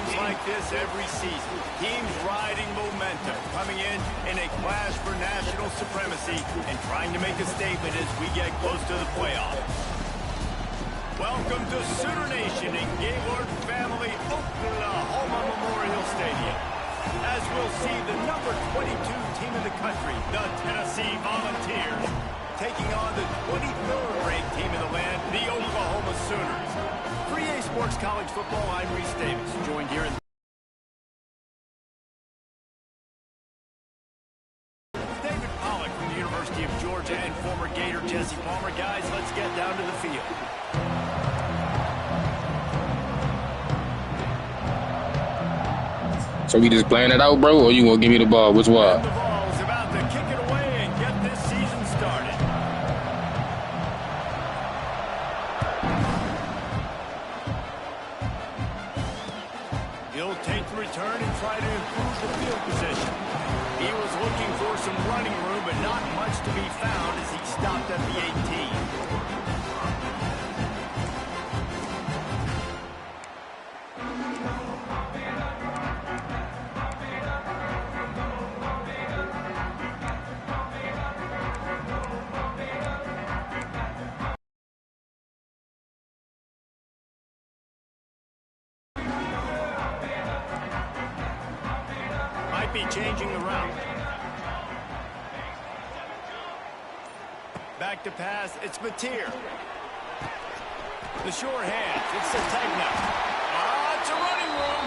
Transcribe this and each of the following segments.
games like this every season. Teams riding momentum, coming in a clash for national supremacy and trying to make a statement as we get close to the playoffs. Welcome to Sooner Nation in Gaylord Family Oklahoma Memorial Stadium. As we'll see the number 22 team in the country, the Tennessee Volunteers, taking on the 23rd ranked team in the land, the Oklahoma Sooners. For EA Sports College Football, I'm Reese Davis, joined here in David Pollack from the University of Georgia and former Gator Jesse Palmer. Guys, let's get down to the field. So we just playing it out, bro, or you gonna give me the ball? Which one? The ball's about to kick it away and get this season started. He'll take the return and try to improve the field position. He was looking for some running room, but not much to be found as he stopped at the 18. Might be changing the route. Back to pass, it's Mateer. The short hands, it's Sategna. It's a running room.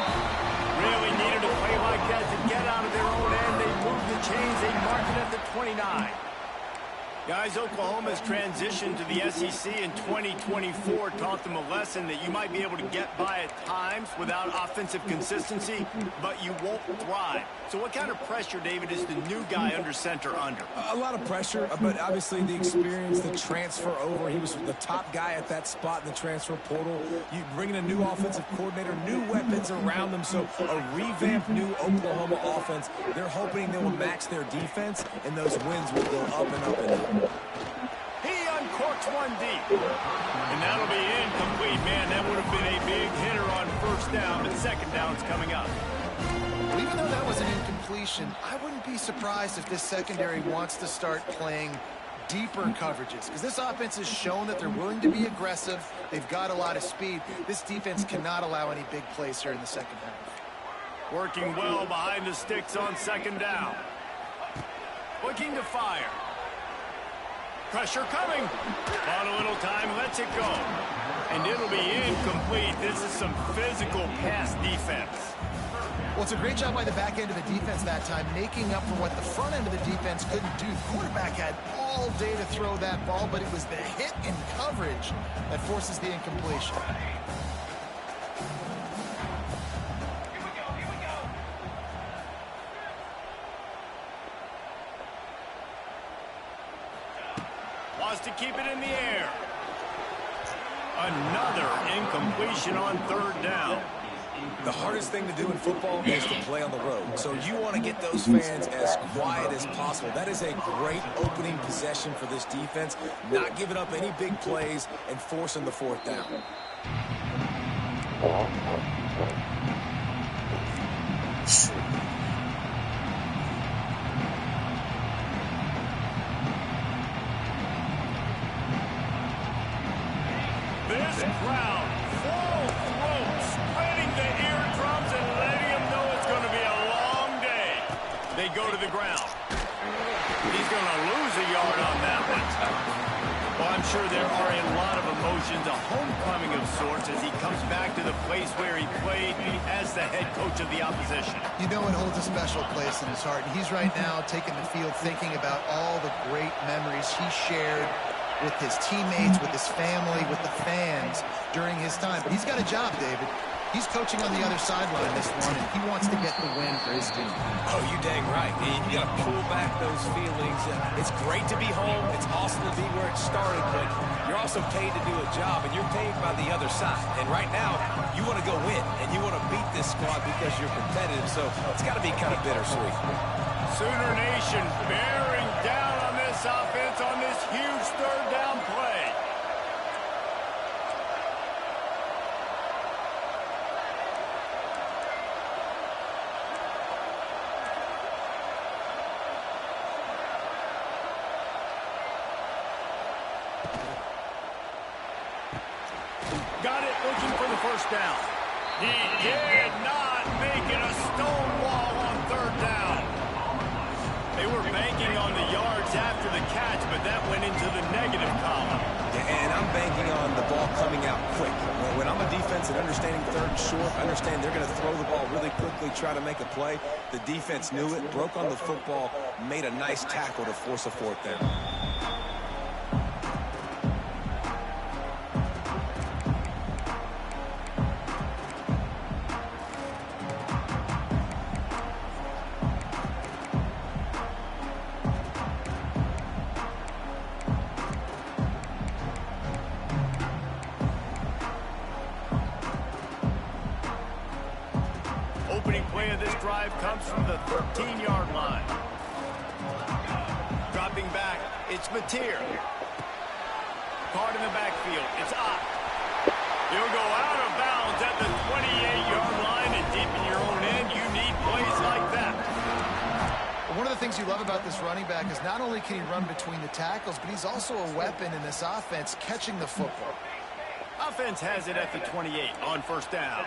Really needed a play like that to get out of their own end. They moved the chains, they marked it at the 29. Guys, Oklahoma's transition to the SEC in 2024 taught them a lesson that you might be able to get by at times without offensive consistency, but you won't thrive. So what kind of pressure, David, is the new guy under center under? A lot of pressure, but obviously the experience, the transfer over. He was the top guy at that spot in the transfer portal. You bring in a new offensive coordinator, new weapons around them, so a revamped new Oklahoma offense. They're hoping they will match their defense, and those wins will go up and up and up. He uncorks one deep. And that'll be incomplete. Man, that would have been a big hitter on first down, but second down's coming up. Well, even though that was an incompletion, I wouldn't be surprised if this secondary wants to start playing deeper coverages, because this offense has shown that they're willing to be aggressive. They've got a lot of speed. This defense cannot allow any big plays here in the second half. Working well behind the sticks on second down. Looking to fire. Pressure coming. On a little time, lets it go. And it'll be incomplete. This is some physical pass defense. Well, it's a great job by the back end of the defense that time, making up for what the front end of the defense couldn't do. The quarterback had all day to throw that ball, but it was the hit in coverage that forces the incompletion. Wants to keep it in the air. Another incompletion on third down. The hardest thing to do in football is to play on the road. So you want to get those fans as quiet as possible. That is a great opening possession for this defense. Not giving up any big plays and forcing the fourth down. This crowd, full throat, spreading the eardrums and letting them know it's going to be a long day. They go to the ground. He's going to lose a yard on that one. Well, I'm sure there are a lot of emotions, a homecoming of sorts as he comes back to the place where he played as the head coach of the opposition. You know it holds a special place in his heart. And he's right now taking the field thinking about all the great memories he shared with his teammates, with his family, with the fans during his time. But he's got a job, David. He's coaching on the other sideline this one, and he wants to get the win for his team. Oh, you dang right. You got to pull back those feelings. It's great to be home. It's awesome to be where it started, but you're also paid to do a job, and you're paid by the other side. And right now, you want to go win, and you want to beat this squad because you're competitive, so it's got to be kind of bittersweet. Sooner Nation bearing down on this offense on this huge third down play. looking for the first down. He did not make it a stone wall on third down. They were banking on the yards after the catch, but that went into the negative column. And I'm banking on the ball coming out quick. When I'm a defense and understanding third and short, understand they're going to throw the ball really quickly, try to make a play. The defense knew it, broke on the football, made a nice tackle to force a fourth down. Opening play of this drive comes from the 13-yard line. Dropping back, it's Mateer. Card in the backfield, it's up. He'll go out of bounds at the 28-yard line, and deep in your own end, you need plays like that. One of the things you love about this running back is not only can he run between the tackles, but he's also a weapon in this offense catching the football. Offense has it at the 28 on first down.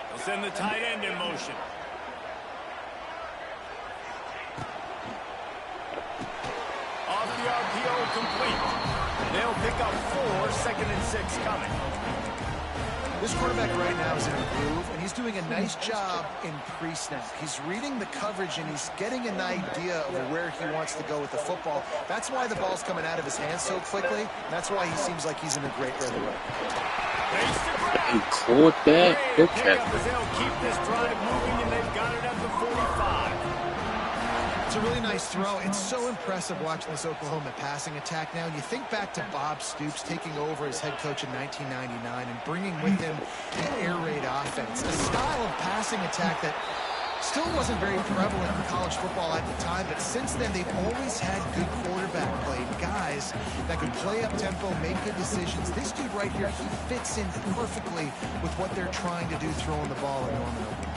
They'll send the tight end in motion. Off the RPO, complete. They'll pick up 4, 2nd and 6 coming. This quarterback right now is in a groove, and he's doing a nice job in pre-snap. He's reading the coverage, and he's getting an idea of where he wants to go with the football. That's why the ball's coming out of his hands so quickly, and that's why he seems like he's in a great rhythm. He caught that. Look at that. They'll keep this drive moving, and they've got it at the 45. It's a really nice throw. It's so impressive watching this Oklahoma passing attack now. And you think back to Bob Stoops taking over as head coach in 1999 and bringing with him an air raid offense, a style of passing attack that still wasn't very prevalent in college football at the time, but since then they've always had good quarterback play, guys that could play up tempo, make good decisions. This dude right here, he fits in perfectly with what they're trying to do throwing the ball at Norman Oakland.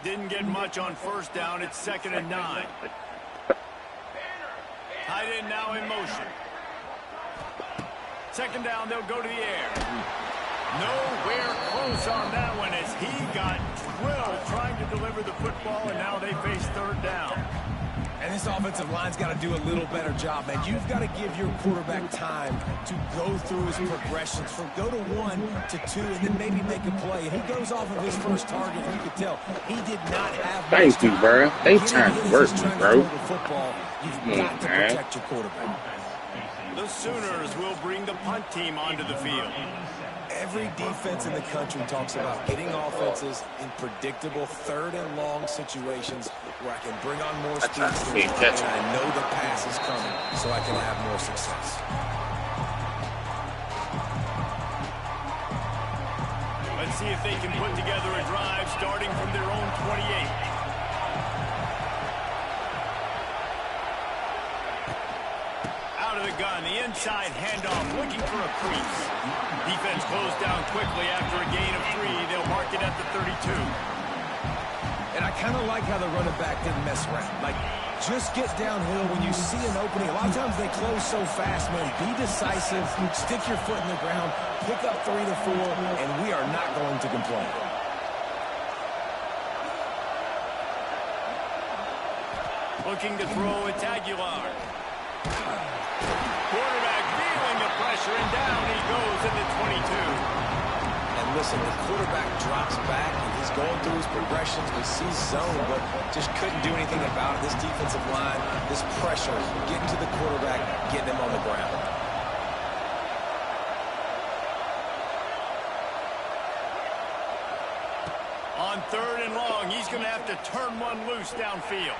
Didn't get much on first down. It's 2nd and 9. Tight end now in motion. 2nd down, they'll go to the air. Nowhere close on that one as he got drilled trying to deliver the football, and now they face 3rd down. And this offensive line's got to do a little better job, man. You've got to give your quarterback time to go through his progressions from go to 1 to 2 and then maybe make a play. He goes off of his first target, and you can tell he did not have Thank you, bro. They trying to work me, bro. You've got to protect your quarterback. The Sooners will bring the punt team onto the field. Every defense in the country talks about getting offenses in predictable 3rd and long situations where I can bring on more speed and I know the pass is coming so I can have more success. Let's see if they can put together a drive starting from their own 28. Out of the gun, the inside handoff, looking for a crease. Defense closed down quickly after a gain of 3. They'll mark it at the 32. And I kind of like how the running back didn't mess around. Like, just get downhill when you see an opening. A lot of times they close so fast, man. Be decisive, stick your foot in the ground, pick up 3 to 4, and we are not going to complain. Looking to throw, it's Aguilar. Quarterback feeling the pressure, and down he goes in the 22. And listen, the quarterback drops back, and he's going through his progressions. We see zone, but just couldn't do anything about it. This defensive line, this pressure, getting to the quarterback, getting him on the ground. On 3rd and long, he's going to have to turn one loose downfield.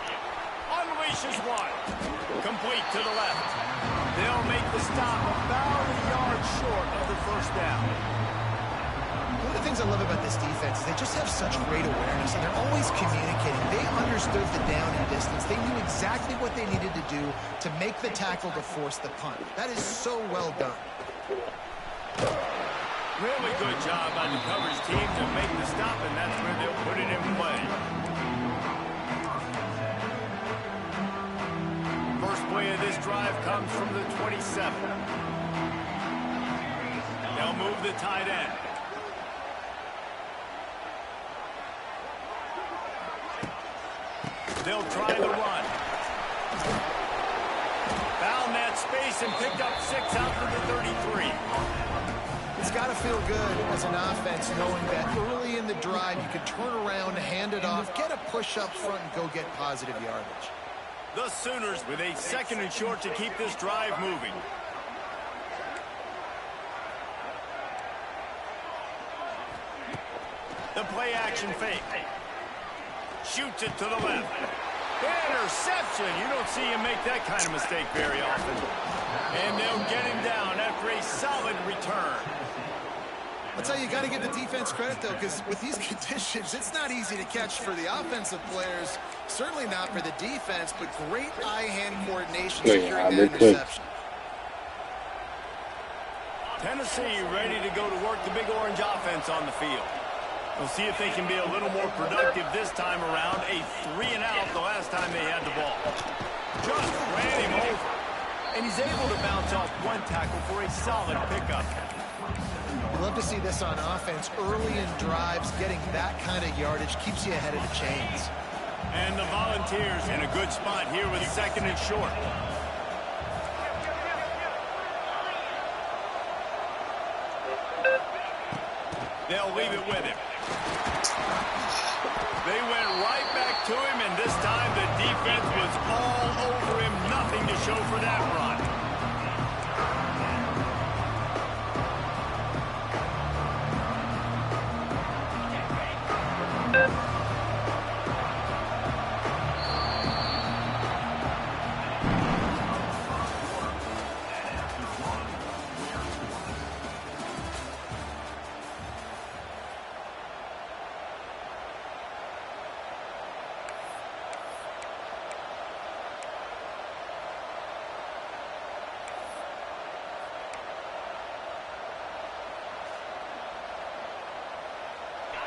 Unleashes one. Complete to the left. They'll make the stop about a yard short of the first down. One of the things I love about this defense is they just have such great awareness, and they're always communicating. They understood the down and distance. They knew exactly what they needed to do to make the tackle to force the punt. That is so well done. Really good job by the coverage team to make the stop, and that's where they'll put it in play. drive comes from the 27. They'll move the tight end. They'll try the run. Found that space and picked up 6 out to the 33. It's got to feel good as an offense knowing that early in the drive you can turn around, hand it off, get a push up front, and go get positive yardage. The Sooners with a 2nd and short to keep this drive moving. The play action fake. Shoots it to the left. Interception. You don't see him make that kind of mistake very often. And they'll get him down after a solid return. I'll tell you, you got to give the defense credit, though, because with these conditions, it's not easy to catch for the offensive players. Certainly not for the defense, but great eye-hand coordination securing that interception. Tennessee ready to go to work the Big Orange offense on the field. We'll see if they can be a little more productive this time around. A 3-and-out the last time they had the ball. Just ran him over. And he's able to bounce off one tackle for a solid pickup. You love to see this on offense. Early in drives, getting that kind of yardage keeps you ahead of the chains. And the Volunteers in a good spot here with 2nd and short. They'll leave it with him. They went right back to him, and this time the defense was all over him. Nothing to show for that run.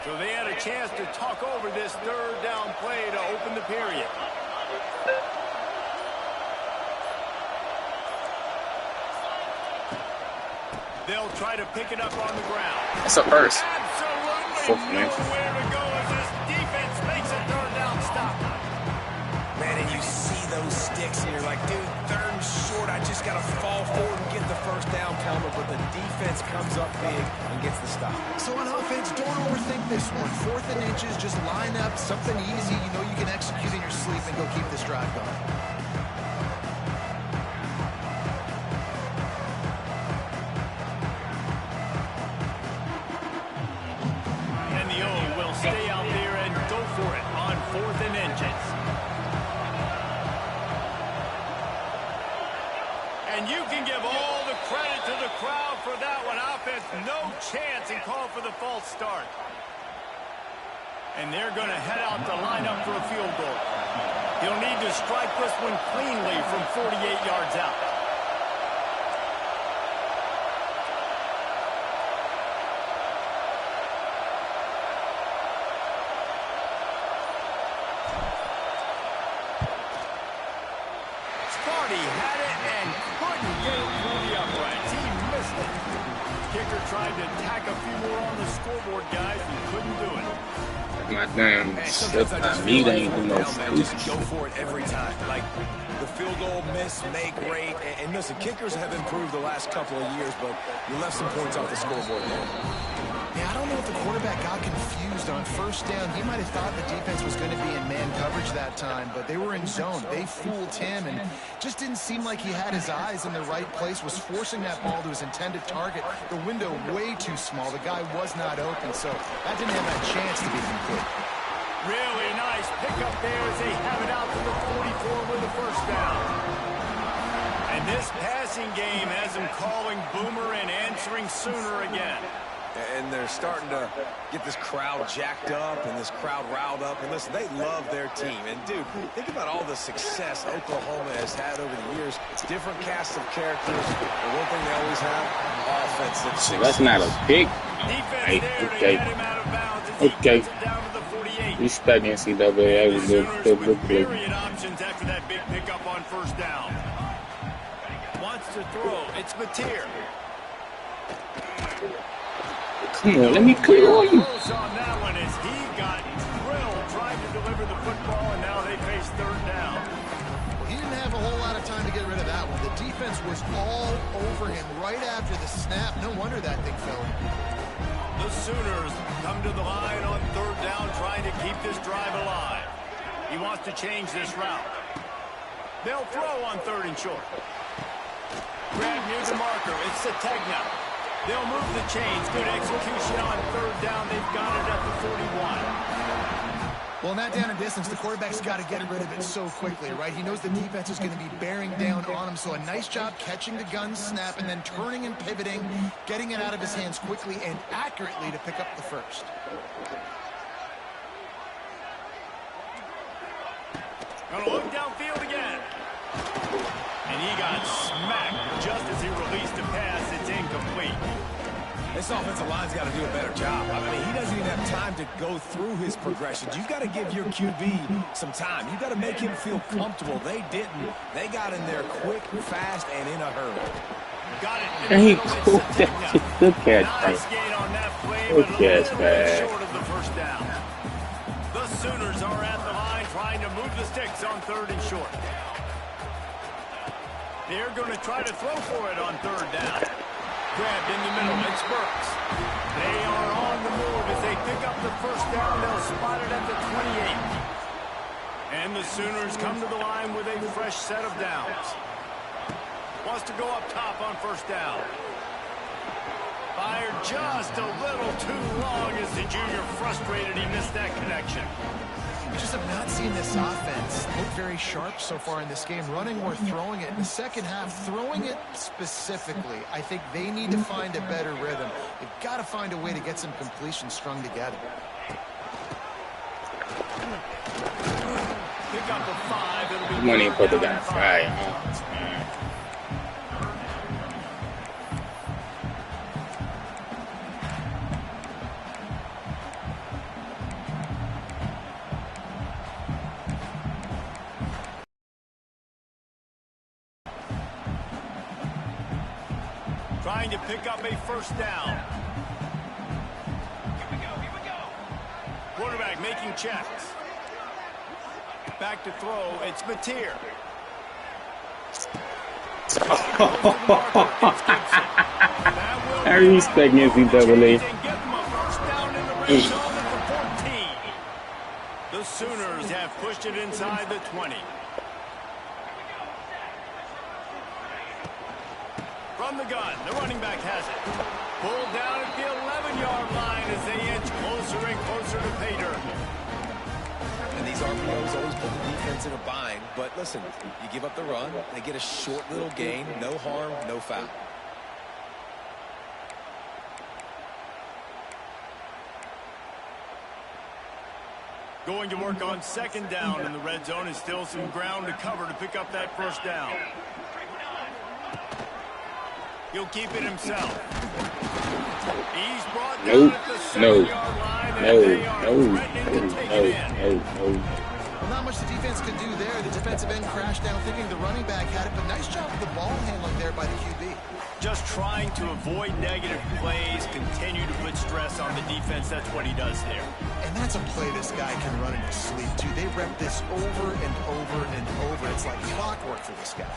So they had a chance to talk over this 3rd down play to open the period. They'll try to pick it up on the ground. That's a first. Absolutely nowhere to go as this defense makes a 3rd down stop. Man, and you see those sticks and you're like, dude, 3rd and short, I just got to fall forward and get the 1st down, Palmer, but the defense comes up big and gets the stop. So on offense, don't overthink this one. 4th and inches, just line up, something easy you know you can execute in your sleep and go keep this drive going. And the O will stay out there and go for it on 4th and inches. And you can give all the credit to the crowd for that one. Offense, no chance, and call for the false start. And they're going to head out to line up for a field goal. He'll need to strike this one cleanly from 48 yards out. Sparty had it and couldn't get it through the uprights. He missed it. Kicker tried to tack a few more on the scoreboard, guys, and couldn't do it. My damn meat ain't do no just go for it every time. Like the field goal miss, make, great. And listen, kickers have improved the last couple of years, but you left some points off the scoreboard there. Yeah, I don't know if the quarterback got confused on 1st down. He might have thought the defense was going to be in man coverage that time, but they were in zone. They fooled him and just didn't seem like he had his eyes in the right place, was forcing that ball to his intended target. The window way too small. The guy was not open, so that didn't have that chance to be complete. Really nice pickup there as they have it out to the 44 with a 1st down. And this passing game has them calling Boomer and answering Sooner again. And they're starting to get this crowd jacked up and this crowd riled up. And listen, they love their team. And, dude, think about all the success Oklahoma has had over the years. Different casts of characters. And one thing they always have, offensive success. So that's not a pick. Hey, okay. Respect NCAA. I was good. Myriad options after that big pickup on 1st down. Wants to throw. It's Mateer. Come on, let me clear on you. Close on that one as he got drilled trying to deliver the football, and now they face third down. He didn't have a whole lot of time to get rid of that one. The defense was all over him right after the snap. No wonder that thing fell. The Sooners come to the line on third down, trying to keep this drive alive. He wants to change this route. They'll throw on third and short. Grab near the marker. It's Sategna. They'll move the chains. Good execution on third down. They've got it at the 41. Well, not down in distance. The quarterback's got to get rid of it so quickly, right? He knows the defense is going to be bearing down on him. So a nice job catching the gun snap and then turning and pivoting, getting it out of his hands quickly and accurately to pick up the first. Gonna look downfield again. And he got smacked just as he released the pass. It's incomplete. This offensive line's got to do a better job. I mean, he doesn't even have time to go through his progressions. You've got to give your QB some time. You've got to make him feel comfortable. They didn't. They got in there quick, fast, and in a hurry. Got it. And he caught that shit. Good catch, Nice gain on that play, Good but a catch, little man. short of the first down. The Sooners are at the line trying to move the sticks on third and short. They're going to try to throw for it on third down. Grabbed in the middle. It's Burks. They are on the move as they pick up the first down. They'll spot it at the 28. And the Sooners come to the line with a fresh set of downs. Wants to go up top on first down. Fired just a little too long as the junior frustrated. He missed that connection. Just have not seen this offense look very sharp so far in this game, running or throwing it. In the second half, throwing it specifically, I think they need to find a better rhythm. They've got to find a way to get some completions strung together. Pick up a 5. It'll be money for the guy. Right. Trying to pick up a first down. Here we go. Quarterback making checks. Back to throw. It's Mateer. I respect NCAA. The Sooners have pushed it inside the 20. From the gun, the running back has it. Pulled down at the 11-yard line as they inch closer and closer to pay dirt. And these RPOs always put the defense in a bind. But listen, you give up the run, they get a short little gain, no harm, no foul. Going to work on second down in the red zone is still some ground to cover to pick up that first down. He'll keep it himself. He's brought down at the 7-yard line, and they are threatening to take it in. Well, not much the defense could do there. The defensive end crashed down thinking the running back had it, but nice job with the ball handling there by the QB. Just trying to avoid negative plays, continue to put stress on the defense. That's what he does there. And that's a play this guy can run in his sleep, too. They rep this over and over and over. It's like clockwork for this guy.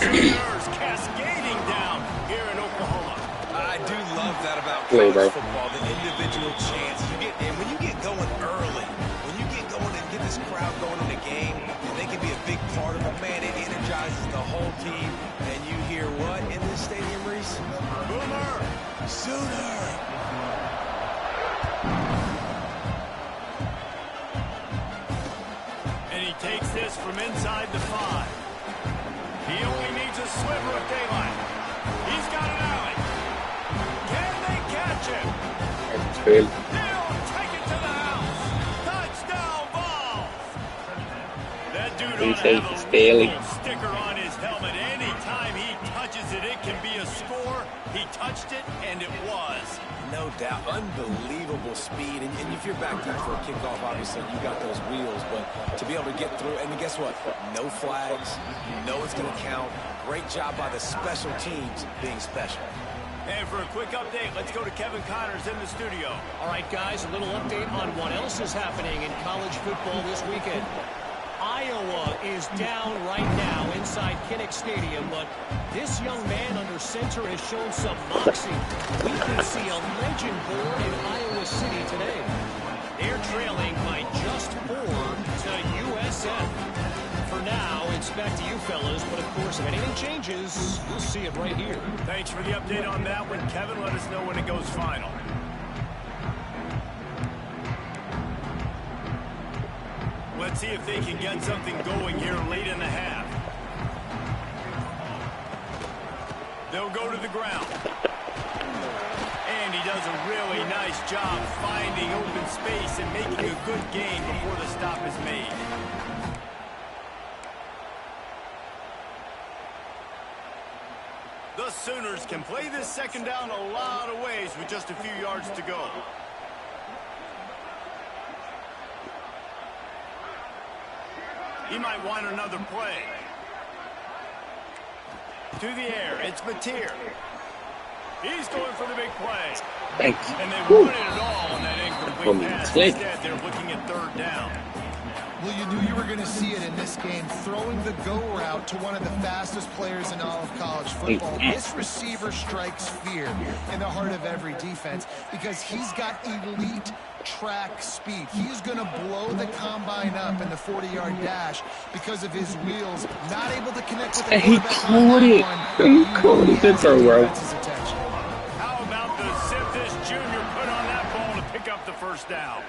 Sooners cascading down here in Oklahoma. I do love that about Play, college bro. football, the individual chance you get. And when you get going early, when you get going and get this crowd going in the game, and they can be a big part of it, man, it energizes the whole team. And you hear what in this stadium, Reese? Boomer! Sooner! And he takes this from inside the 5. He only needs a sliver of daylight. He's got an alley. Can they catch him? Good. They'll take it to the house. Touchdown ball. That dude ought to have a little sticker on his helmet anytime he touches touched it, and it was. No doubt. Unbelievable speed. And if you're back deep for a kickoff, obviously, you got those wheels. But to be able to get through, and guess what? No flags. You know it's going to count. Great job by the special teams being special. And for a quick update, let's go to Kevin Connors in the studio. All right, guys, a little update on what else is happening in college football this weekend. Iowa is down right now inside Kinnick Stadium, but this young man under center has shown some moxie. We could see a legend born in Iowa City today. They're trailing by just 4 to USF. For now, it's back to you fellas, but of course, if anything changes, you'll see it right here. Thanks for the update on that one, Kevin. Let us know when it goes final. Let's see if they can get something going here late in the half. They'll go to the ground. And he does a really nice job finding open space and making a good gain before the stop is made. The Sooners can play this second down a lot of ways with just a few yards to go. He might want another play. To the air, it's Mateer. He's going for the big play. Thank you. And they wanted it all on that incomplete pass. Instead, they're looking at third down. Well, you knew you were going to see it in this game, throwing the go route to one of the fastest players in all of college football. This receiver strikes fear in the heart of every defense because he's got elite track speed. He's going to blow the combine up in the 40-yard dash because of his wheels. Not able to connect with the quarterback on that one. He caught it. That's all right. How about the zip this junior put on that ball to pick up the first down?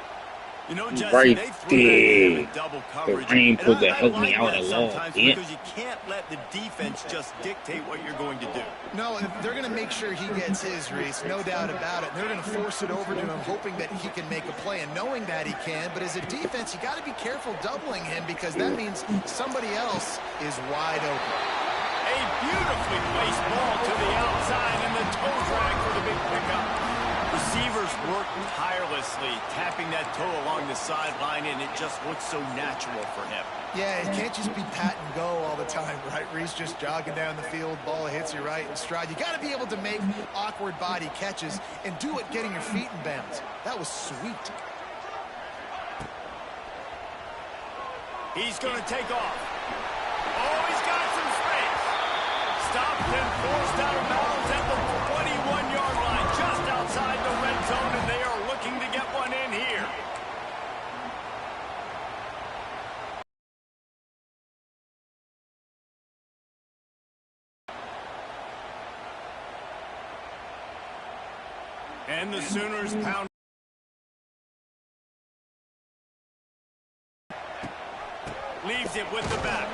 You know, Justin, Right they threw that in double coverage. The rain put And that helped me like out that a lot. sometimes Yeah. because you can't let the defense just dictate what you're going to do. No, they're going to make sure he gets his, Reese, no doubt about it. They're going to force it over to him, hoping that he can make a play and knowing that he can. But as a defense, you got to be careful doubling him because that means somebody else is wide open. A beautifully placed ball to the outside and the toe drag for the big pickup. Receivers work tirelessly, tapping that toe along the sideline, and it just looks so natural for him. Yeah, it can't just be pat and go all the time, right? Reese just jogging down the field, ball hits you right in stride. You got to be able to make awkward body catches and do it getting your feet in bounds. That was sweet. He's going to take off. Oh, he's got some space. Stopped and forced out of bounds at the 21-yard line, just outside the red zone, and they are looking to get one in here. And the Sooners pound. Leaves it with the back.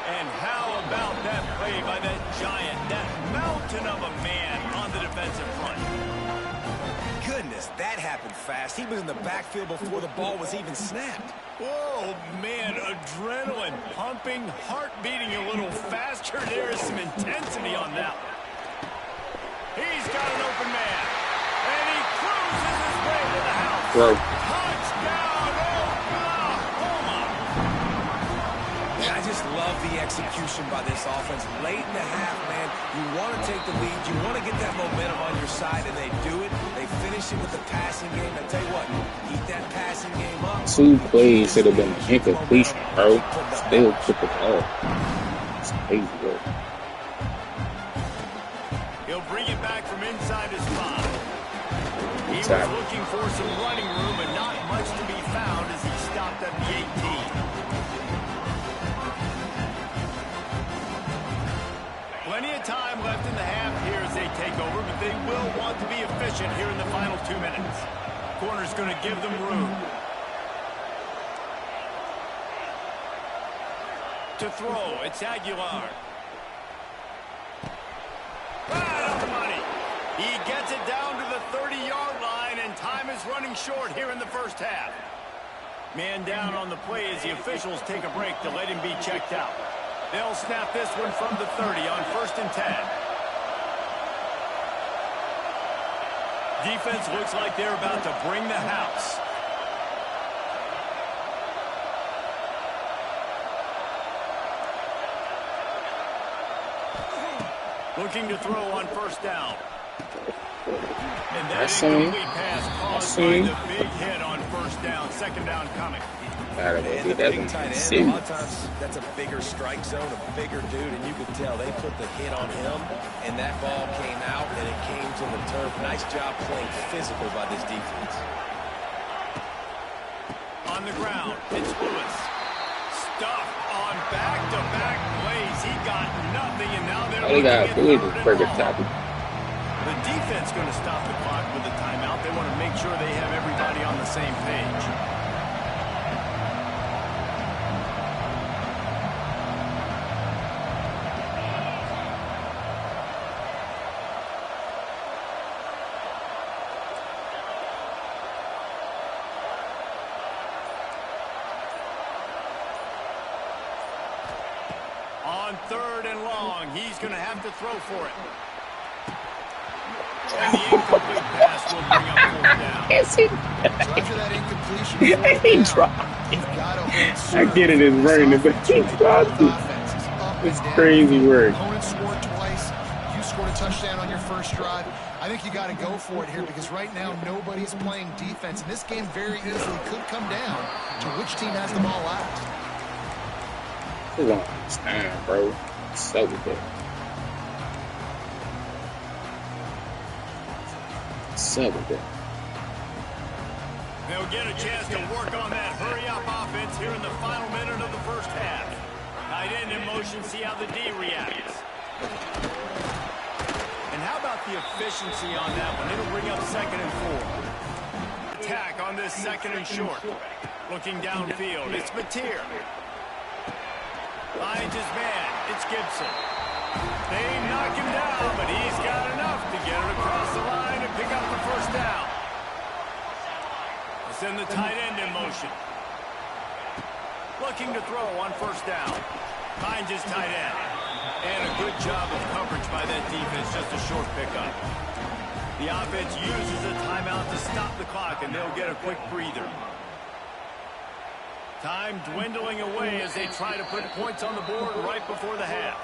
And how about that play by that giant, that mountain of a man on the defensive front? Goodness, that happened fast. He was in the backfield before the ball was even snapped. Whoa, man, adrenaline pumping, heart beating a little faster. There is some intensity on that one. He's got an open man, and he cruises his way to the house. Bro. Touchdown, Oklahoma! I just love the execution by this offense. Late in the half, man, you want to take the lead. You want to get that momentum on your side, and they do it. They finish it with the passing game. I tell you what, keep that passing game up. 2 plays should have been incompletion, bro. Still took it off. It's crazy, bro. He'll bring it back from inside his 5. He was looking for some running room, but not much to be found as he stopped at the 18. Plenty of time left in the half here as they take over, but they will want to be efficient here in the final 2 minutes. Corner's going to give them room. To throw, it's Aguilar. Right on the money. He gets it down to the 30-yard line, and time is running short here in the first half. Man down on the play as the officials take a break to let him be checked out. They'll snap this one from the 30 on 1st and 10. defense looks like they're about to bring the house. Looking to throw on first down. And that incomplete pass caused by the big hit on first down. Second down coming. And the big tight end, a lot of times that's a bigger strike zone, a bigger dude, and you could tell they put the hit on him, and that ball came out, and it came to the turf. Nice job playing physical by this defense. On the ground, it's Lewis. Stuffed on back-to-back plays. He got nothing, and now they're looking at third and long. The defense going to stop the clock with a timeout. They want to make sure they have everybody on the same page. On third and long, he's going to have to throw for it. And the incomplete pass will bring up fourth down. So after that incompletion, I get it, it's raining, but he dropped it. It's crazy work. Opponent scored twice. You scored a touchdown on your first drive. I think you got to go for it here because right now nobody's playing defense. And this game very easily could come down to which team has the ball last. It's on time, bro. It's so good. So good. They'll get a chance to work on that hurry-up offense here in the final minute of the first half. Tight end in motion, see how the D reacts. And how about the efficiency on that one? It'll bring up second and 4. Attack on this second and short. Looking downfield, it's Mateer. Finds his man, it's Gibson. They knock him down, but he's got enough to get it across the line and pick up the first down. Send the tight end in motion. Looking to throw on first down. Finds his tight end. And a good job of coverage by that defense, just a short pickup. The offense uses a timeout to stop the clock, and they'll get a quick breather. Time dwindling away as they try to put points on the board right before the half.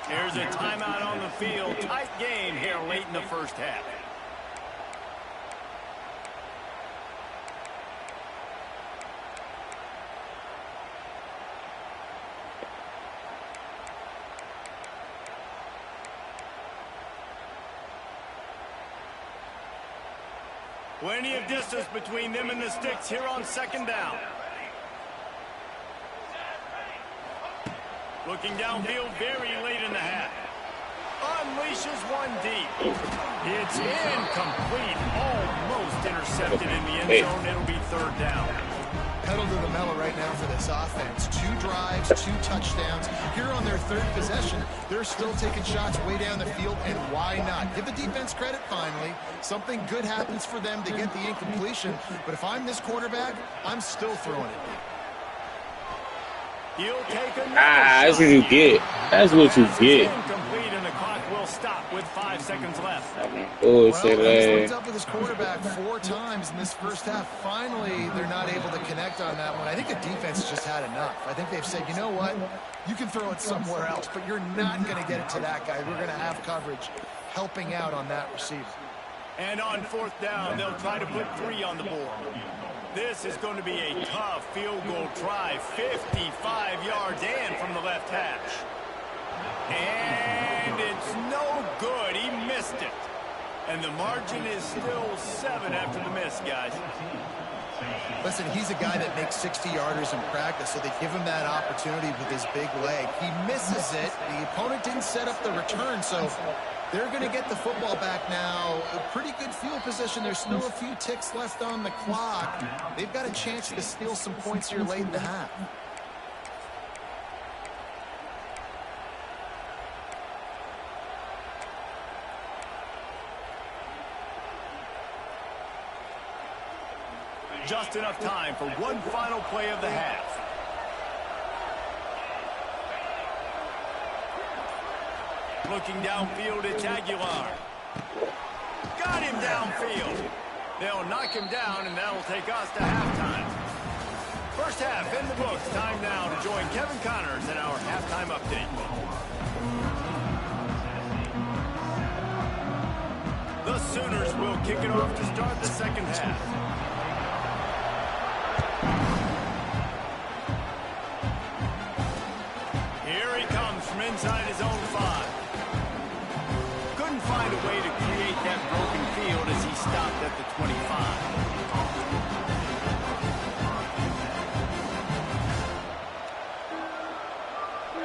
There's a timeout on the field. Tight game here late in the first half. Plenty of distance between them and the sticks here on second down. Looking downfield very late in the half. Unleashes one deep. It's incomplete. Almost intercepted in the end zone. It'll be third down. Pedal to the metal right now for this offense. 2 drives, 2 touchdowns. Here on their third possession, they're still taking shots way down the field, and why not? Give the defense credit finally. Something good happens for them to get the incompletion, but if I'm this quarterback, I'm still throwing it. He'll take a that's what you get. That's what you get. Incomplete, and the clock will stop with 5 seconds left. Oh, Well, he's looked up with his quarterback 4 times in this first half. Finally, they're not able to connect on that one. I think the defense just had enough. I think they've said, you know what? You can throw it somewhere else, but you're not going to get it to that guy. We're going to have coverage helping out on that receiver. And on fourth down, they'll try to put 3 on the board. This is going to be a tough field goal try. 55 yards in from the left hash. And it's no good. He missed it. And the margin is still 7 after the miss, guys. Listen, he's a guy that makes 60-yarders in practice, so they give him that opportunity with his big leg. He misses it. The opponent didn't set up the return, so they're going to get the football back now. A pretty good field position. There's still a few ticks left on the clock. They've got a chance to steal some points here late in the half. Just enough time for one final play of the half. Looking downfield, it's Aguilar. Got him downfield. They'll knock him down, and that'll take us to halftime. First half in the books. Time now to join Kevin Connors in our halftime update. The Sooners will kick it off to start the second half. Here he comes from inside his own 5. Couldn't find a way to create that broken field as he stopped at the 25.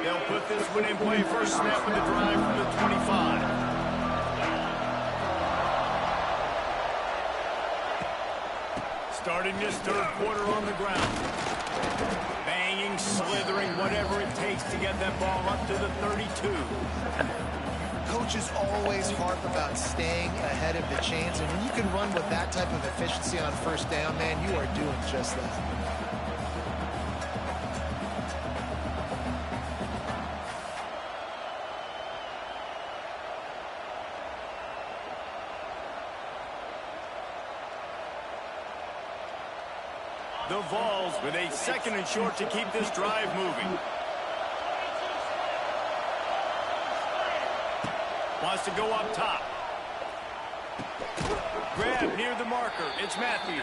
They'll put this one in play. First snap of the drive from the 25. Starting this third quarter on the ground. Banging, slithering, whatever it takes to get that ball up to the 32. Coaches always harp about staying ahead of the chains, and when you can run with that type of efficiency on first down, man, you are doing just that. The Vols with a 2nd and short to keep this drive moving. Wants to go up top. Grab near the marker. It's Matthews.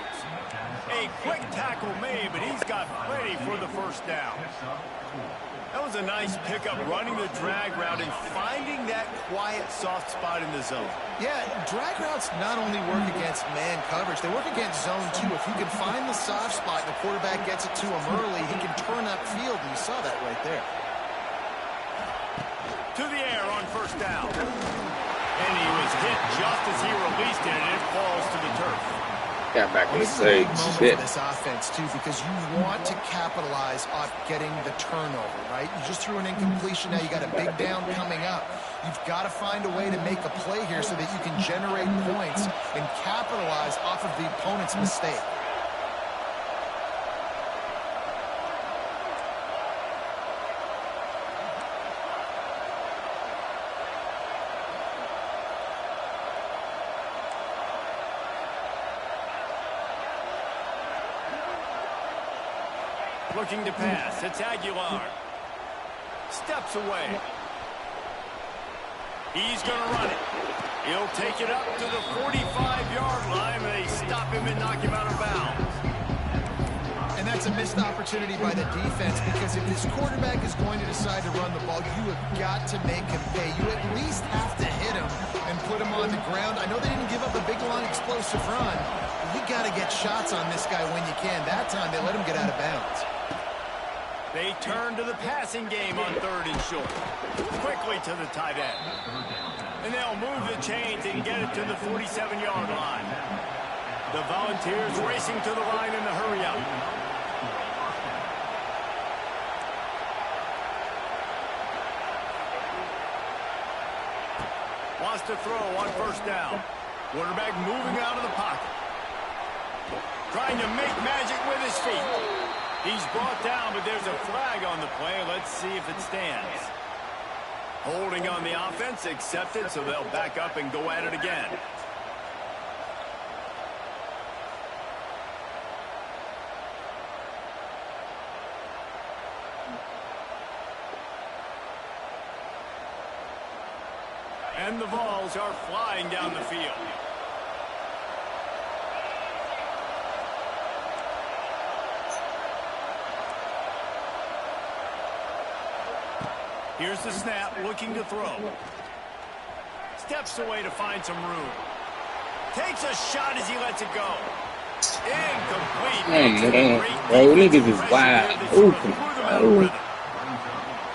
A quick tackle made, but he's got plenty for the first down. That was a nice pickup, running the drag route and finding that quiet, soft spot in the zone. Yeah, drag routes not only work against man coverage, they work against zone too. If you can find the soft spot and the quarterback gets it to him early, he can turn upfield, and you saw that right there. To the air on first down. And he was hit just as he released it, and it falls to the turf. Got back in the This is a big stage. moment Shit. for this offense, too, because you want to capitalize on getting the turnover, right? You just threw an incompletion. Now you got a big down coming up. You've got to find a way to make a play here so that you can generate points and capitalize off of the opponent's mistake. Looking to pass. It's Aguilar. Steps away. He's going to run it. He'll take it up to the 45-yard line. They stop him and knock him out of bounds. And that's a missed opportunity by the defense, because if this quarterback is going to decide to run the ball, you have got to make him pay. You at least have to hit him and put him on the ground. I know they didn't give up a big, long, explosive run, but you got to get shots on this guy when you can. That time, they let him get out of bounds. They turn to the passing game on 3rd and short. Quickly to the tight end. And they'll move the chains and get it to the 47-yard line. The Volunteers racing to the line in the hurry-up. Wants to throw on first down. Quarterback moving out of the pocket. Trying to make magic with his feet. He's brought down, but there's a flag on the play. Let's see if it stands. Holding on the offense, accepted, so they'll back up and go at it again. And the Vols are flying down the field. Here's the snap, looking to throw. Steps away to find some room. Takes a shot as he lets it go. Incomplete. Bro, niggas is wild. Open.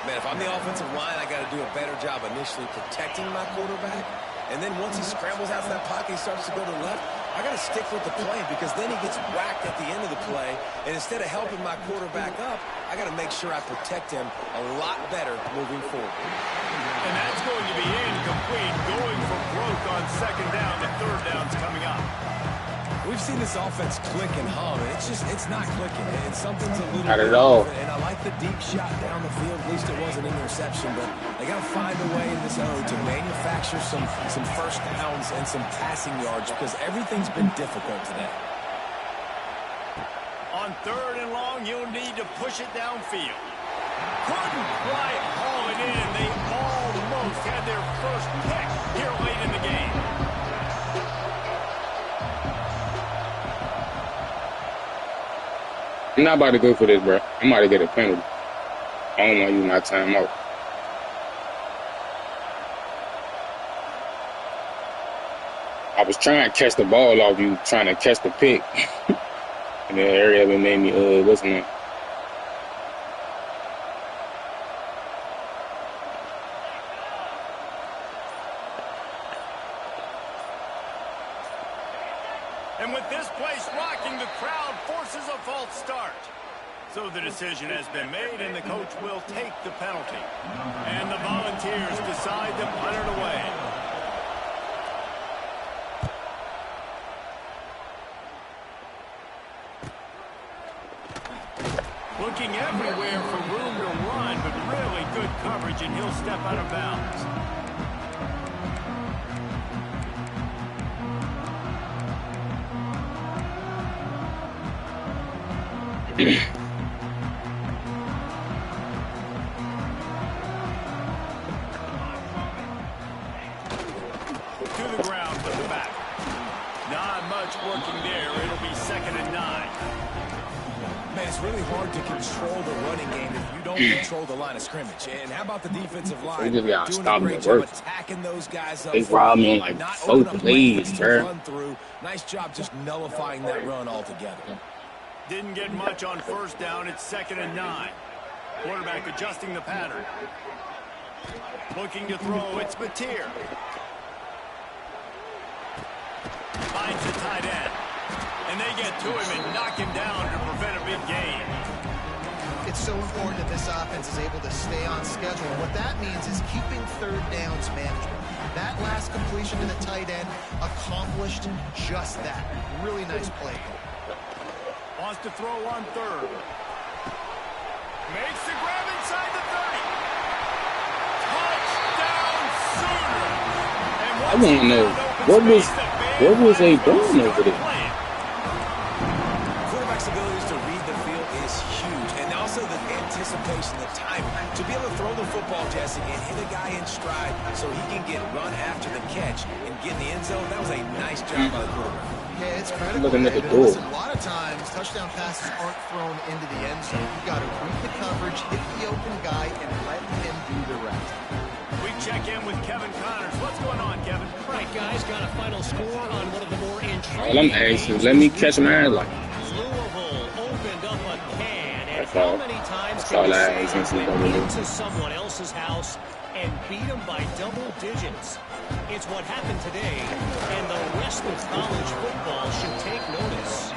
Man, if I'm the offensive line, I got to do a better job initially protecting my quarterback. And then once he scrambles out of that pocket, he starts to go to the left, I got to stick with the play, because then he gets whacked at the end of the play. And instead of helping my quarterback up, I got to make sure I protect him a lot better moving forward. And that's going to be incomplete. Going for broke on 2nd down. The 3rd down's coming up. We've we've seen this offense click and hum, and it's not clicking. It's something's a little Not bit at all. off, and I like the deep shot down the field. At least it wasn't an interception, but they got to find a way in this ode to manufacture some first downs and some passing yards because everything's been difficult today. On 3rd and long, you'll need to push it downfield. Couldn't quite haul it in. They almost had their first pick here late in the game. I'm not about to go for this, bro. I'm about to get a penalty. I don't want to use my timeout. I was trying to catch the ball off you, trying to catch the pick. And the area that made me, wasn't it? And with this place rocking, the crowd forces a false start. So the decision has been made, and the coach will take the penalty. And the Volunteers decide to punt it away. Looking everywhere for room to run, but really good coverage, and he'll step out of bounds. To the ground for the back. Not much working there. It'll be 2nd and 9. Man, it's really hard to control the running game if you don't control the line of scrimmage. And how about the defensive line They just gotta doing stop a great the job work. attacking those guys up They front, robbed me on like not 4 open up plays, lanes to bro. run through. Nice job just nullifying that run altogether. Didn't get much on 1st down. It's 2nd and 9. Quarterback adjusting the pattern. Looking to throw. It's Mateer. Finds the tight end. And they get to him and knock him down to prevent a big gain. It's so important that this offense is able to stay on schedule. What that means is keeping 3rd downs manageable. That last completion to the tight end accomplished just that. Really nice play. Wants to throw on 3rd. Makes the grab inside the 30. Touchdown Sooners. I want to know, what was they doing over there? Quarterback's abilities to read the field is huge, and also the anticipation, the timing. To be able to throw the football, Jesse, and hit a guy in stride so he can get run after the catch and get in the end zone, that was a nice job by the quarterback. Yeah, it's critical. Looking at the David. door. Listen, a lot of times, touchdown passes aren't thrown into the end zone. You got to read the coverage, hit the open guy, and let him do the rest. We check in with Kevin Connors. What's going on, Kevin? Right, guys, got a final score on one of the more intriguing All I'm asking is let me catch my like. Louisville opened up a can, and That's how all. many times That's can all you I say ask since you he's went over there. into someone else's house and beat them by double digits? It's what happened today, and the rest of college football should take notice.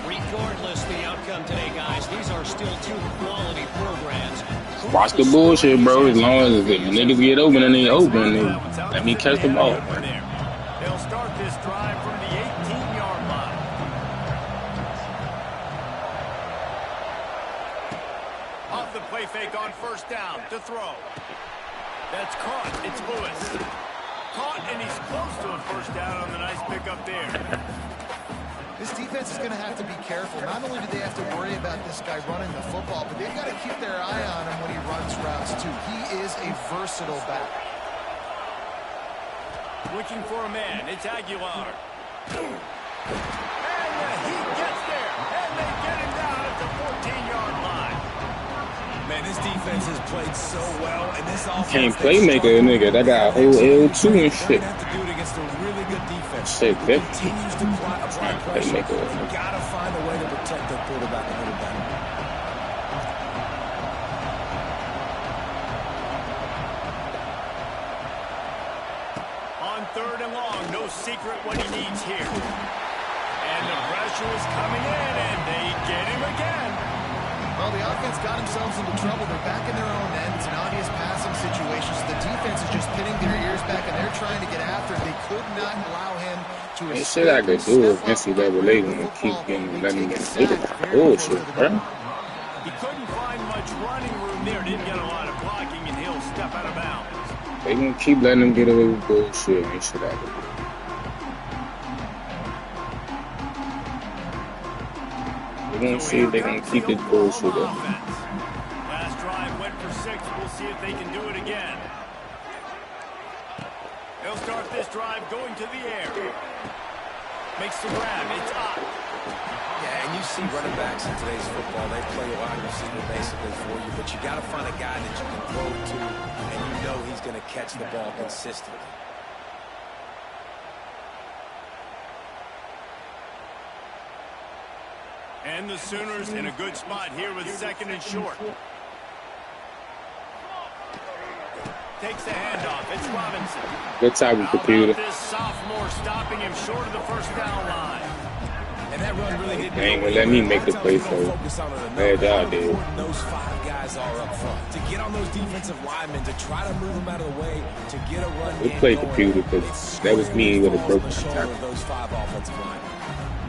Regardless the outcome today, guys, these are still 2 quality programs. Watch the bullshit, bro. As long as the niggas get open and they open, they let me catch the ball. They'll start this drive from the 18-yard line. Off the play fake on 1st down to throw. That's caught. It's Lewis. Caught, and he's close to a 1st down on the nice pickup there. This defense is going to have to be careful. Not only do they have to worry about this guy running the football, but they've got to keep their eye on him when he runs routes, too. He is a versatile back. Looking for a man. It's Aguilar. And he gets there. And they get him down at the 14-yard line. Man, this defense has played so well, and this offense Can't play make a nigga. That got a whole L2 and shit. Have to do it against a really good defense. Shit, Who Vic. continues to apply pressure. Playmaker. You got to find a way to protect that quarterback a little better. On 3rd and long, no secret what he needs here. And the pressure is coming in, and they get him again. Well, the offense got themselves into trouble. They're back in their own end. It's an obvious passing situation, so the defense is just pinning their ears back, and they're trying to get after him. They could not allow him to Ain't shit I could do against NCAA and keep getting letting them get it. Bullshit, bro. He couldn't find much running room there. Didn't get a lot of blocking, and he'll step out of bounds. They gonna keep letting them get away with bullshit. Ain't shit I could do. We're gonna see if they gonna keep this bullshit up. Last drive went for 6. We'll see if they can do it again. They'll start this drive going to the air. Makes the grab. It's up. Yeah, and you see running backs in today's football, they play a wide receiver basically for you, but you got to find a guy that you can throw to, and you know he's going to catch the ball consistently. And the Sooners in a good spot here with 2nd and short. Takes the handoff. It's Robinson. Good time with computer. This sophomore stopping him short of the first down line. And that run really didn't. They ain't gonna let me make the play for it. Bad job, dude. Those 5 guys are up front to get on those defensive linemen, to try to move them out of the way, to get a run. We played computer because that was me with a broken tackle. Those 5 offensive linemen.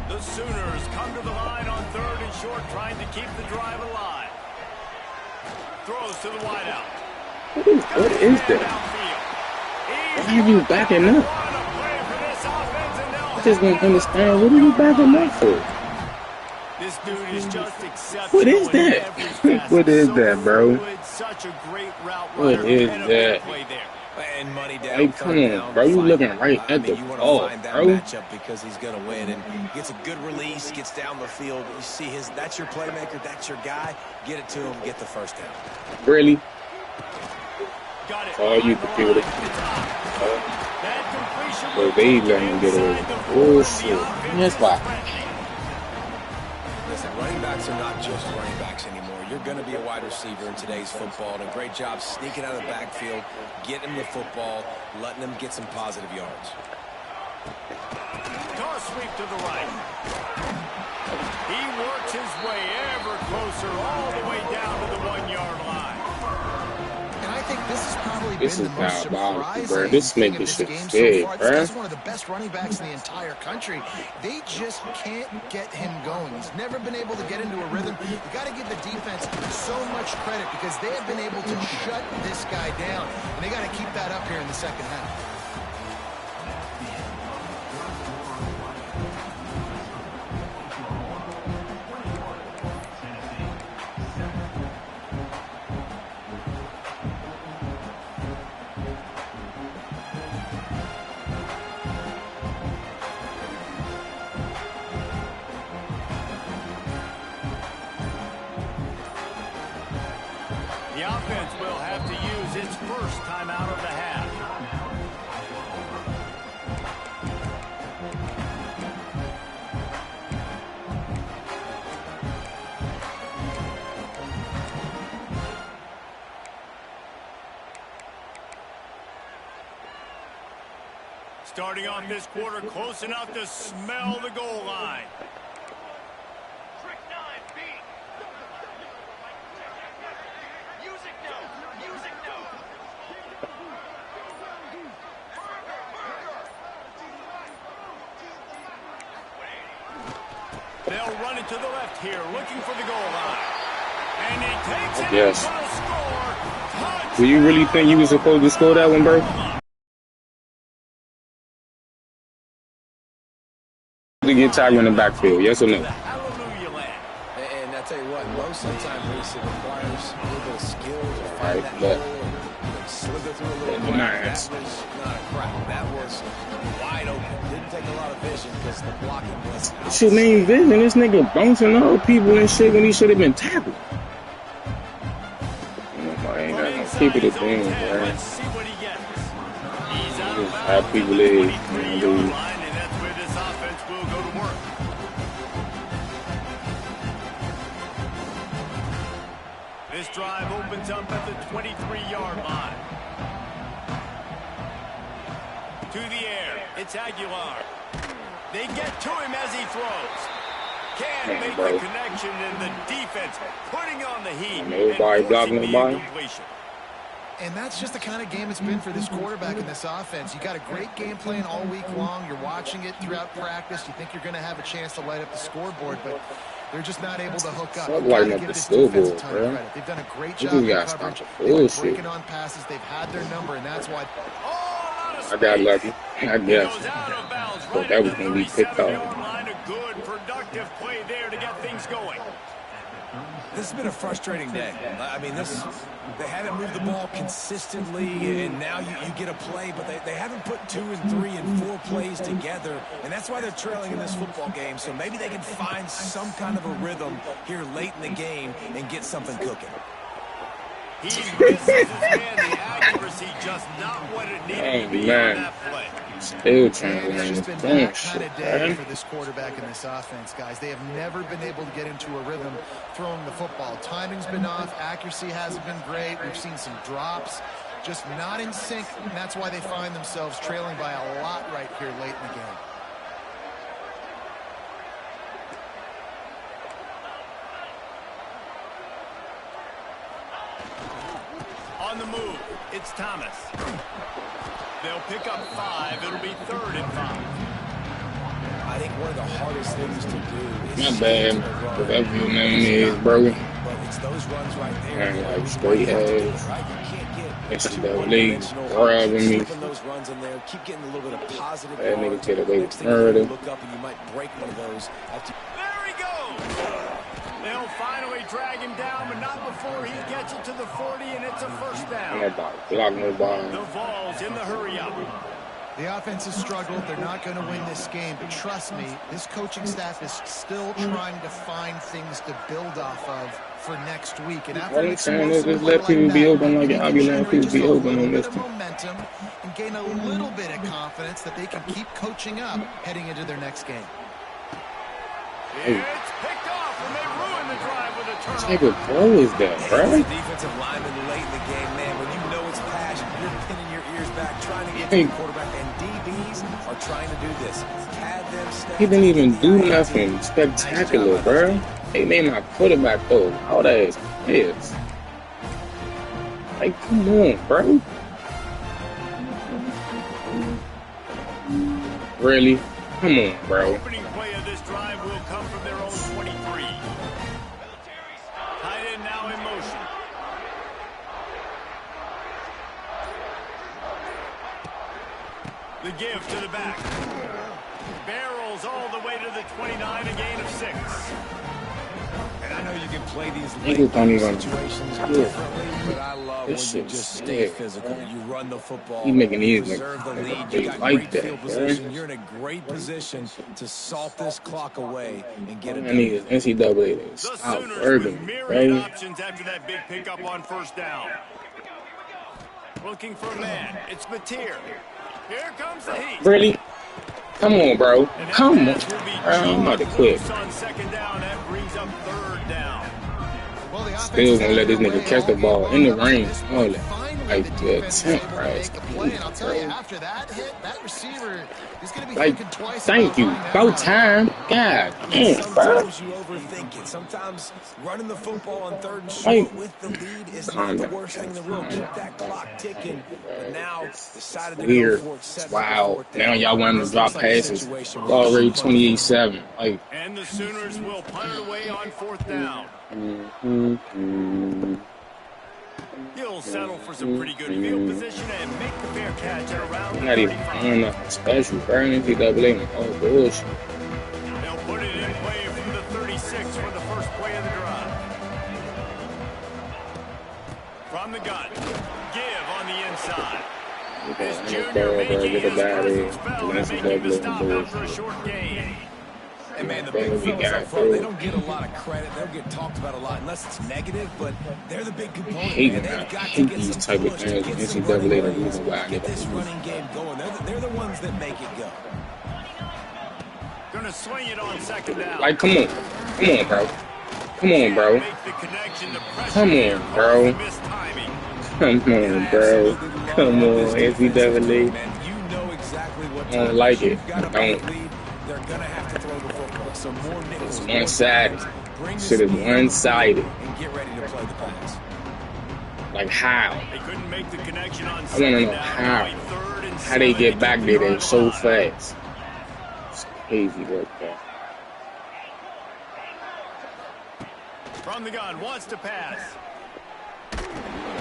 The Sooners come to the line on 3rd and short, trying to keep the drive alive. Throws to the wideout. What is that? Why are you backing up? I just don't understand. What are you backing up for? This dude is just exceptional. What is that? What is that, bro? Such a great route What is that? And money down. Hey, come on, bro. You looking right at the ball, bro. Matchup because he's going to win, and gets a good release, gets down the field. You see that's your playmaker, that's your guy. Get it to him, get the first down. Really? Got it. Oh, you computer. So they let him get away. Oh, shit. That's why. Listen, running backs are not just running backs anymore. You're going to be a wide receiver in today's football, and a great job sneaking out of the backfield, getting him the football, letting him get some positive yards. Toss sweep to the right. He works his way ever closer all the way down to the 1-yard line. And I think this has probably This been is the most diabolical, bro. surprising This thing make of this this shit game sick, so far. bro. This guy's one of the best running backs in the entire country. They just can't get him going. He's never been able to get into a rhythm. You got to give the defense so much credit because they have been able to shut this guy down. And they got to keep that up here in the second half. The offense will have to use its first timeout of the half. Starting off this quarter, close enough to smell the goal line. They'll run it to the left here, looking for the goal line. And he takes it Yes. for the score. Do you really think you was supposed to score that one, bro? To get tired in the backfield, yes or no? Hallelujah land. And I tell you what, most of the time, Reese, it requires a little bit of skill to find Right, that but- hole and slither through a little bit. Nice. That was not a crack. That was wide open. Didn't take a lot of vision because the blocking was out. Shit, ain't vision. This nigga bouncing all people and shit when he should have been tackled. I ain't got no keep it a thing, bro. Let's see what he gets. He's out of Just bounds have at people the there, 23-yard dude. line, and that's where this offense will go to work. This drive opens up at the 23-yard line. To the air, it's Aguilar. They get to him as he throws. Can't make the connection, and the defense putting on the heat. Nobody and blocking forcing the nobody. incompletion. And that's just the kind of game it's been for this quarterback in this offense. You got a great game plan all week long. You're watching it throughout practice. You think you're going to have a chance to light up the scoreboard, but they're just not able to hook up. Stop lighting up the scoreboard, bro. They've done a great job in coverage. They've breaking on passes. They've had their number, and that's why. I got lucky, I guess. But that was going to be picked off. A good, productive play there to get things going. This has been a frustrating day. I mean, they haven't moved the ball consistently, and now you get a play, but they haven't put 2 and 3 and 4 plays together, and that's why they're trailing in this football game. So maybe they can find some kind of a rhythm here late in the game and get something cooking. He misses his man, the accuracy just not what it needed to be on that play. Still trying to It's just been that kind of day for this quarterback in this offense, guys. They have never been able to get into a rhythm throwing the football. Timing's been off. Accuracy hasn't been great. We've seen some drops. Just not in sync, and that's why they find themselves trailing by a lot right here late in the game. On the move, it's Thomas. They'll pick up 5. It'll be 3rd and 5. I think one of the hardest things to do is not bad. Whatever your name is, bro. But it's those runs right there. And like straight ass. Right? You can't get NCAA grabbing me. those runs in there. Keep getting a little bit of positive. That nigga yards. get away with Next thing you know, murder. you look up and you might break one of those. There he goes. They'll finally drag him down, but not before he gets it to the 40, and it's a first down. Nobody. Block nobody. The Vols in the hurry-up. The offense has struggled. They're not going to win this game, but trust me, this coaching staff is still trying to find things to build off of for next week. And after What I'm saying is just let people be open like I'll be letting people be open on this one. Momentum and gain a little bit of confidence that they can keep coaching up heading into their next game. It's picked off, and they ruin the drive with a What turnover. type of throw is that, bro? Defensive lineman late in the game, man. When you know it's passion, you're pinning your ears back, trying to get to the quarterback, and DBs are trying to do this. Pad them, He didn't even do nothing spectacular, bro. They made my quarterback throw. All that is pissed. Like, come on, bro. Really? Come on, bro. Opening play of this drive will come from their own 23. Tight end now in motion. The give to the back. Barrels all the way to the 29, a gain of 6. And I know you can play these Niggas don't even situations yeah. differently, but I love when This you shit's just stay sick. physical. You run the football. He making these preserve the niggas lead. they You got like great that, field man. position. You're in a great position to salt this clock away and get it I done. need NCAA to The stop Sooners urban, with myriad right? options after that big pickup on first down. Looking for a man. It's Mateer. Here comes the heat. Really? Come on, bro. And Come on. that pass will be I'm about to quit. close on second down. That brings up 3rd down. Well, the Still gonna let this nigga offense catch the ball in the rain. Finally, All that. Like the the defense is attempt, able to right? make a play, and I'll tell you, after that hit, that receiver is going to be Like, thinking twice thank about you. running that About route. time. God damn, bro. Sometimes you overthink it. Sometimes running the football on 3rd and short Hey. with the lead is Calm not the down. worst thing in the world. Keep that clock ticking. But now decided to Weird. go for it. Set Wow. fourth Now down. y'all want him to drop Looks like a passes. situation It's where already 28-7. Like, And the Sooners will punt it away on 4th down. He'll settle for some pretty good field position and make the fair catch at around the not even 35. doing nothing special, bro. NCAA, oh bullshit. They'll put it in play from the 36 for the first play of the drive. From the gun, give on the inside. This junior making his presence felt and making the stop after a short gain. And man, the Baby, big we fellas got up front, they through. don't get a lot of credit. They don't get talked about a lot unless it's negative, but they're the big component. hate man. that. They've got I to hate get these some type of push, things. get some NCAA running the plays, reason why I get get this that. running game going. They're the ones that make it go. Gonna swing it on second down. Like, come on. Come on, bro. Come on, bro. Make the connection. The pressure Come there on, bro. caused missed timing. Come on, bro. Come on, NCAA. Man, you know exactly what I don't like it. You've got a I big don't. lead. They're gonna have to throw the football. So more nickels. It's more one-sided. downs. Bring the Shit is speed one-sided. and get ready to play the pass. Like how? They couldn't make the connection on I want to second know down. how they get back there. They're so fast. It's crazy right there. From the gun, wants to pass.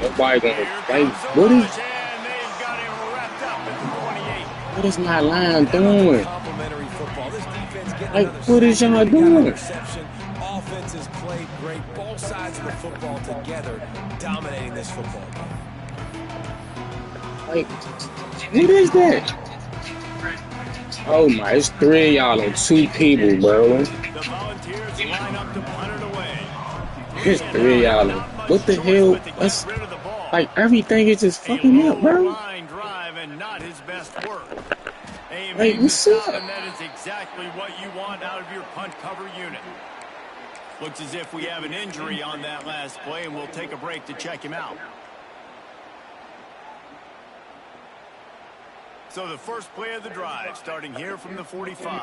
Nobody gonna like. What is? And they've got him wrapped up at the 28. What is my line doing? Complimentary football. This defense getting Like, another what is sack. y'all They got an doing? interception. Offense has played great. Both sides of the football together, dominating this football game. Like, what is that? Oh my, it's 3 of y'all and 2 people, bro. The Volunteers line up to punt it away. It's 3 of y'all. What the hell? What's like everything is just fucking up, bro. Line drive and not his best work. Like, what's up? And that is exactly what you want out of your punt cover unit. Looks as if we have an injury on that last play, and we'll take a break to check him out. So the first play of the drive, starting here from the 45.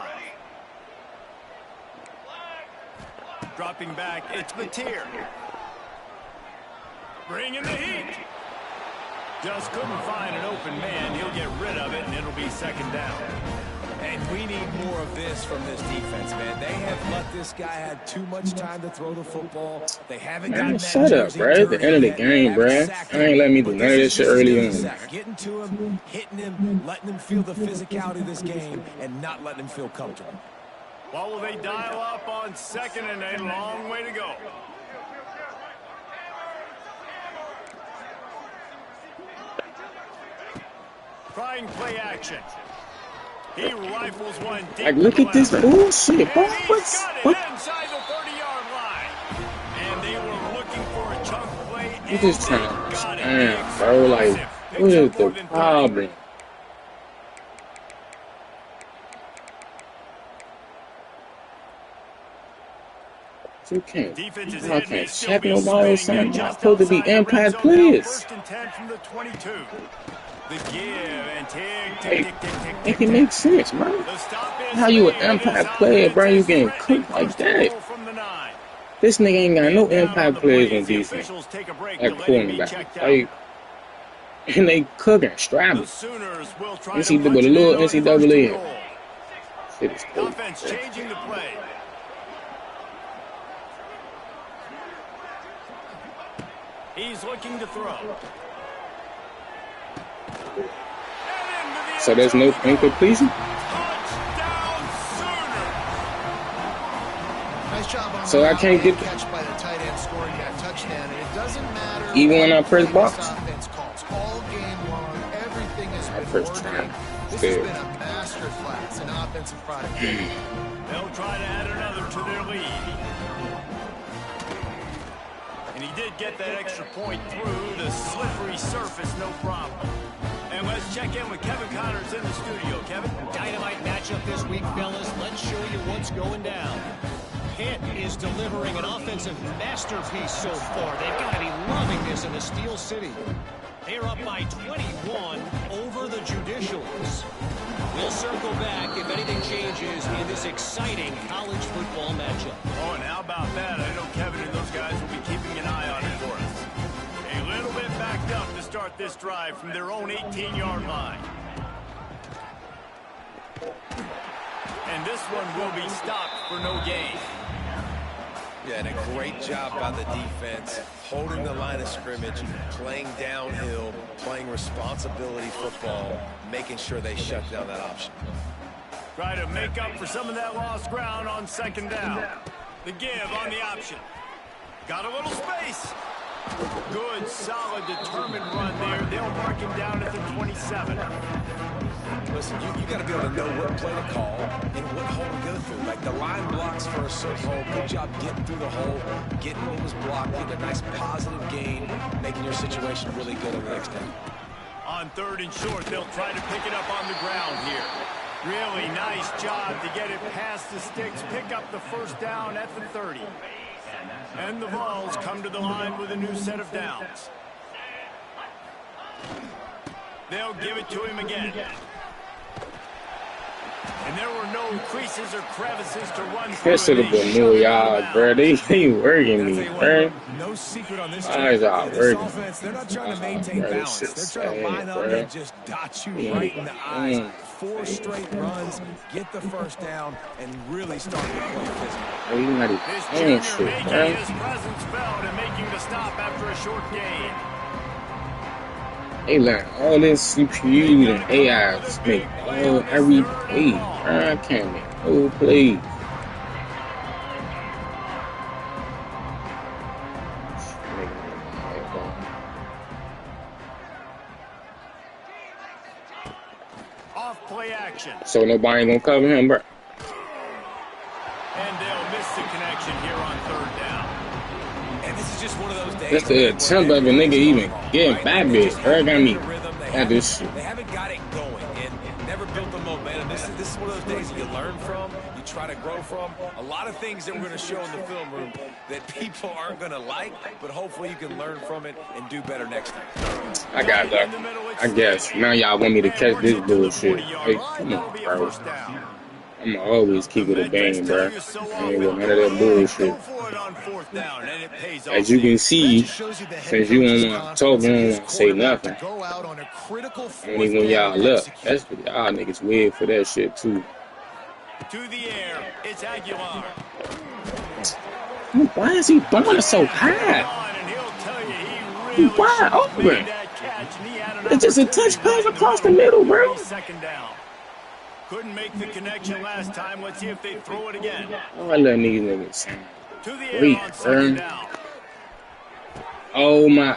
Dropping back, it's Mateer. Bringing the heat. Just couldn't find an open man. He'll get rid of it, and it'll be second down. And we need more of this from this defense, man. They have let this guy have too much time to throw the football. They haven't gotten that shut up, bro. At the end of the game, bro. I ain't let me do none of this shit early on. Getting to him, hitting him, letting him feel the physicality of this game, and not letting him feel comfortable. What will they dial up on second and a long way to go? Trying play action. He rifles one deep. Like, look at this bullshit, bro. What's what? Inside the 30-yard line. And they were looking for a chunk play. You just trying to understand, bro. Like, what is the problem? You can't check nobody or something. Y'all supposed to be impact players. First and 10 from the 22. The give and Make it make sense, bro. How you an impact player, bro? You getting cooked like that? This nigga ain't got no impact players on defense at cornerback. Like, and they cooking, strapping. NCAA with a little NCAA. Shit is crazy. Offense changing the play. He's looking to throw. So there's no incompletion? Nice job on so I can't get catch by the tight end scoring that touchdown, and it doesn't matter even when I press box. Offense calls all game long. Everything is first time. This has been a master class in offensive productivity. They'll try to add another to their lead. And he did get that extra point through the slippery surface, no problem. And let's check in with Kevin Connors in the studio. Kevin? Dynamite matchup this week, fellas. Let's show you what's going down. Pitt is delivering an offensive masterpiece so far. They've got to be loving this in the Steel City. They're up by 21 over the Judicials. We'll circle back if anything changes in this exciting college football matchup. Oh, and how about that? I know Kevin and those guys will be keeping an eye on it for us. A little bit backed up to start this drive from their own 18-yard line. And this one will be stopped for no gain. Yeah, and a great job by the defense, holding the line of scrimmage, playing downhill, playing responsibility football, making sure they shut down that option. Try to make up for some of that lost ground on second down. The give on the option. Got a little space. Good, solid, determined run there. They'll mark him down at the 27. Listen, you got to be able to know what play to call and what hole to go through. Like the line blocks for a certain hole. Good job getting through the hole, getting what was blocked, getting a nice positive gain, making your situation really good on the next down. On third and short, they'll try to pick it up on the ground here. Really nice job to get it past the sticks, pick up the first down at the 30. And the Vols come to the line with a new set of downs. They'll give it to him again. And there were no creases or crevices to run through. That should have been more y'all, bro. They working me, bro. No secret on this Why is y'all working? offense. They're not trying to maintain balance. They're trying to line up and just dot you right in the eyes. 4 straight runs, get the first down, and really start to play physical. This junior making his presence felt and making the stop after a short gain. They learn all this CPU and AI make every play. I can't make no plays. Off play action. So nobody gonna cover him, bro. And they'll miss the connection here on 3rd down. And this is just one of those days. That's the attempt of a nigga even getting back bit. Bro, got me at this shit. They haven't got it going and never built the momentum. This is one of those days that you learn from, you try to grow from. A lot of things that we're going to show in the film room that people aren't going to like, but hopefully you can learn from it and do better next time. I got that. I guess. Now y'all want me to catch this bullshit. Hey, come on, bro. I'm going to always keep it a bang, bro. I ain't with none of that bullshit. As you can see, since you don't want to talk, you don't want to say nothing. Only when y'all left. That's what y'all niggas weird for that shit, too. To the air, it's Aguilar. Why is he throwing it so high? He wide open. It's just a touch pass across the middle, bro. Second down. Couldn't make the connection last time. Let's see if they throw it again. Oh, I love these niggas. To the air on 2nd down. Oh my.